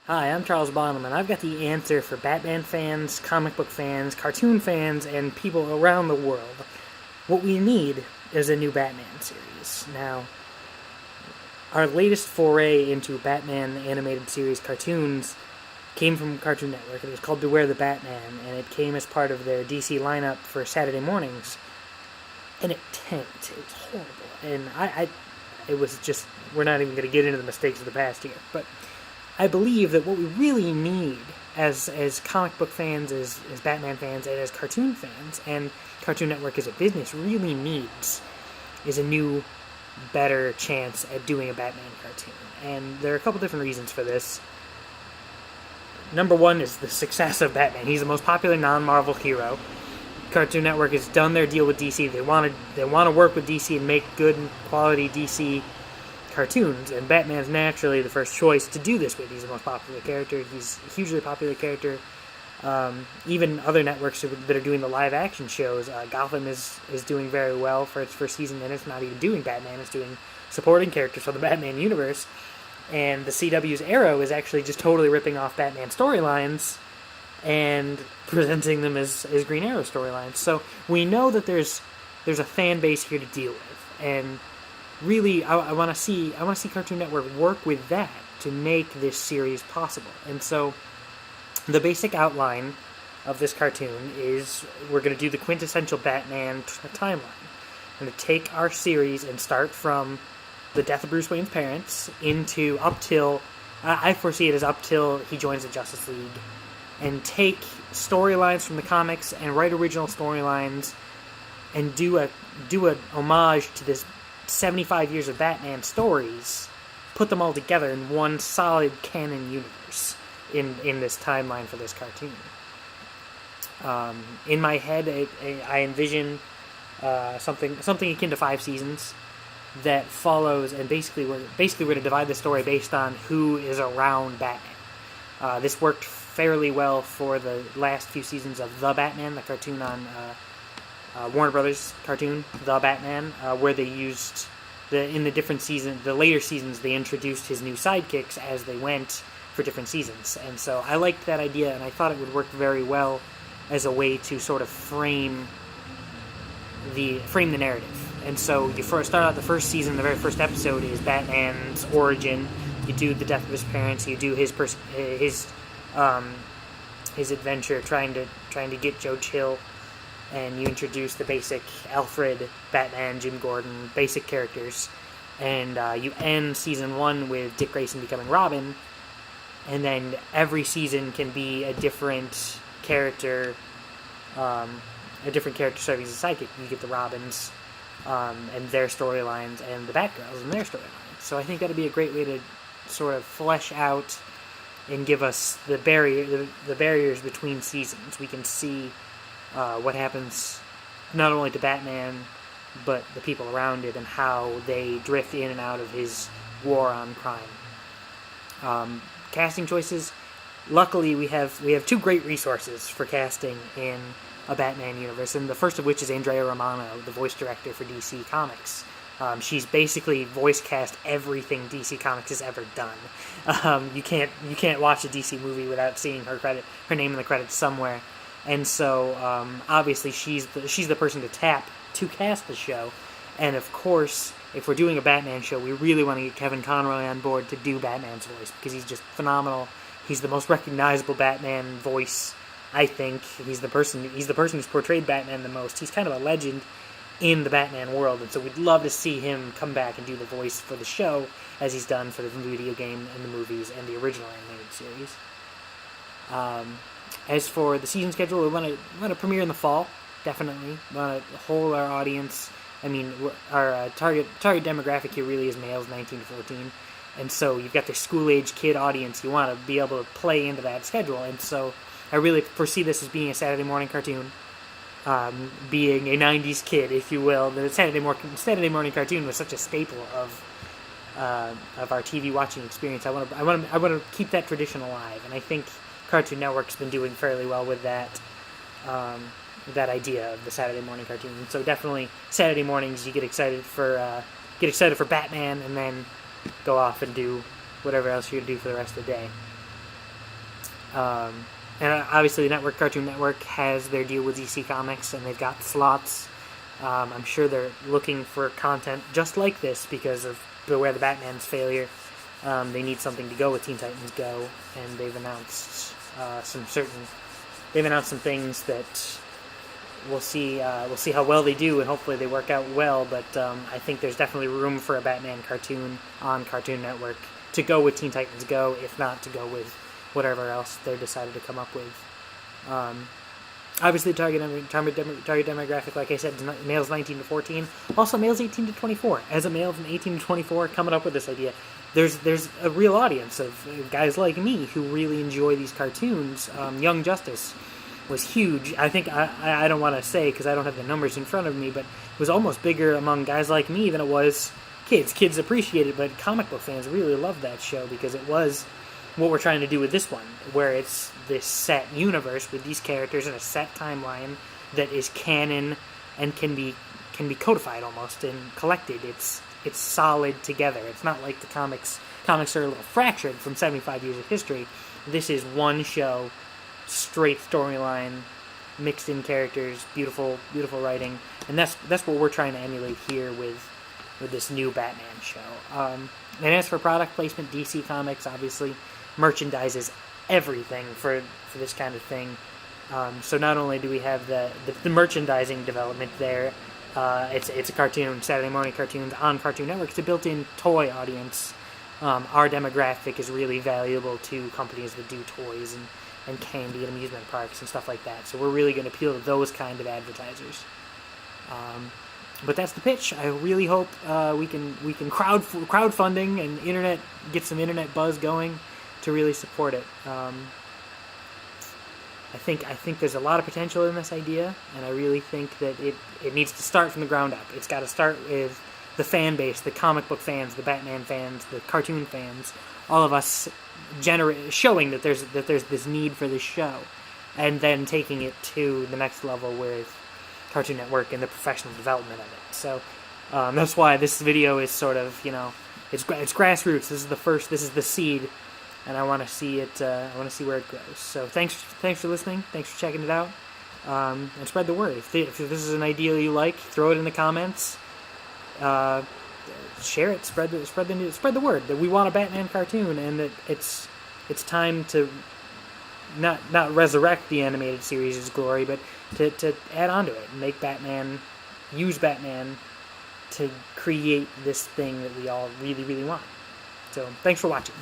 Hi, I'm Charles Bonham, and I've got the answer for Batman fans, comic book fans, cartoon fans, and people around the world. What we need is a new Batman series. Now, our latest foray into Batman animated series cartoons came from Cartoon Network. It was called Beware the Batman, and it came as part of their DC lineup for Saturday mornings. And it tanked. It was horrible. And it was just, we're not even going to get into the mistakes of the past here, but I believe that what we really need as comic book fans, as Batman fans, and as cartoon fans, and Cartoon Network as a business really needs is a new, better chance at doing a Batman cartoon. And there are a couple different reasons for this. Number one is the success of Batman. He's the most popular non-Marvel hero. Cartoon Network has done their deal with DC. They want to work with DC and make good quality DC cartoons, and Batman's naturally the first choice to do this with. He's the most popular character. He's a hugely popular character. Even other networks that are doing the live action shows, Gotham is doing very well for its first season, and it's not even doing Batman. It's doing supporting characters for the Batman universe. And the CW's Arrow is actually just totally ripping off Batman storylines and presenting them as Green Arrow storylines. So we know that there's a fan base here to deal with, and really, I want to see Cartoon Network work with that to make this series possible. And so, the basic outline of this cartoon is we're going to do the quintessential Batman timeline. We're going to take our series and start from the death of Bruce Wayne's parents up till I foresee it as up till he joins the Justice League, and take storylines from the comics and write original storylines and do a homage to this 75 years of Batman stories, put them all together in one solid canon universe in this timeline for this cartoon. In my head, I envision something akin to 5 seasons that follows, and basically we're going to divide the story based on who is around Batman. This worked fairly well for the last few seasons of The Batman, the cartoon on Warner Brothers cartoon, The Batman, where they used in the different seasons, the later seasons, they introduced his new sidekicks as they went for different seasons. And so I liked that idea, and I thought it would work very well as a way to sort of frame the narrative. And so you first start out the first season, the very first episode is Batman's origin. You do the death of his parents. You do his adventure trying to get Joe Chill, and you introduce the basic Alfred, Batman, Jim Gordon, basic characters, and you end season 1 with Dick Grayson becoming Robin, and then every season can be a different character serving as a sidekick. You get the Robins and their storylines, and the Batgirls and their storylines. So I think that'd be a great way to sort of flesh out and give us the barriers between seasons. We can see what happens not only to Batman, but the people around it, and how they drift in and out of his war on crime. Casting choices. Luckily, we have 2 great resources for casting in a Batman universe, and the first of which is Andrea Romano, the voice director for DC Comics. She's basically voice cast everything DC Comics has ever done. You can't watch a DC movie without seeing her name in the credits somewhere. And so obviously she's the person to tap to cast the show. And of course, if we're doing a Batman show, we really want to get Kevin Conroy on board to do Batman's voice, because he's just phenomenal. He's the most recognizable Batman voice, I think. He's the person who's portrayed Batman the most. He's kind of a legend in the Batman world, and so we'd love to see him come back and do the voice for the show, as he's done for the video game and the movies and the original animated series. As for the season schedule, we want to premiere in the fall, definitely. We want to hold our audience. I mean, our target demographic here really is males 19 to 14, and so you've got the school-age kid audience. You want to be able to play into that schedule, and so I really foresee this as being a Saturday morning cartoon. Being a 90s kid, if you will. The Saturday morning cartoon was such a staple of our TV watching experience. I want to keep that tradition alive, and I think Cartoon Network's been doing fairly well with that idea of the Saturday morning cartoon. And so definitely Saturday mornings you get excited for Batman, and then go off and do whatever else you're gonna do for the rest of the day. And obviously, Cartoon Network has their deal with DC Comics, and they've got slots. I'm sure they're looking for content just like this because of Beware the Batman's failure. They need something to go with Teen Titans Go, and they've announced some things that we'll see how well they do, and hopefully they work out well. But I think there's definitely room for a Batman cartoon on Cartoon Network to go with Teen Titans Go, if not to go with whatever else they decided to come up with. Obviously, target demographic, like I said, is males 19 to 14. Also, males 18 to 24. As a male from 18 to 24, coming up with this idea, there's a real audience of guys like me who really enjoy these cartoons. Young Justice was huge. I think, I don't want to say because I don't have the numbers in front of me, but it was almost bigger among guys like me than it was kids. Kids appreciated it, but comic book fans really loved that show because it was what we're trying to do with this one, where it's this set universe with these characters in a set timeline that is canon and can be codified almost and collected. It's solid together. It's not like the comics. Comics are a little fractured from 75 years of history. This is one show, straight storyline, mixed in characters, beautiful writing, and that's what we're trying to emulate here with this new Batman show. And as for product placement, DC Comics obviously merchandises everything for this kind of thing. So not only do we have the merchandising development there, it's a cartoon, Saturday morning cartoons on Cartoon Network. It's a built-in toy audience. Our demographic is really valuable to companies that do toys and candy and amusement parks and stuff like that. So we're really going to appeal to those kind of advertisers. But that's the pitch. I really hope we can crowdfunding and get some internet buzz going to really support it. I think there's a lot of potential in this idea, and I really think that it needs to start from the ground up. It's got to start with the fan base, the comic book fans, the Batman fans, the cartoon fans, all of us showing that there's this need for this show, and then taking it to the next level with Cartoon Network and the professional development of it. So that's why this video is sort of, it's grassroots. This is the seed, and I want to see it. I want to see where it grows. So thanks for listening. Thanks for checking it out, and spread the word. If this is an idea you like, throw it in the comments. Share it. Spread the word that we want a Batman cartoon, and that it's time to not resurrect the animated series' glory, but to add on to it and use Batman to create this thing that we all really, really want. So thanks for watching.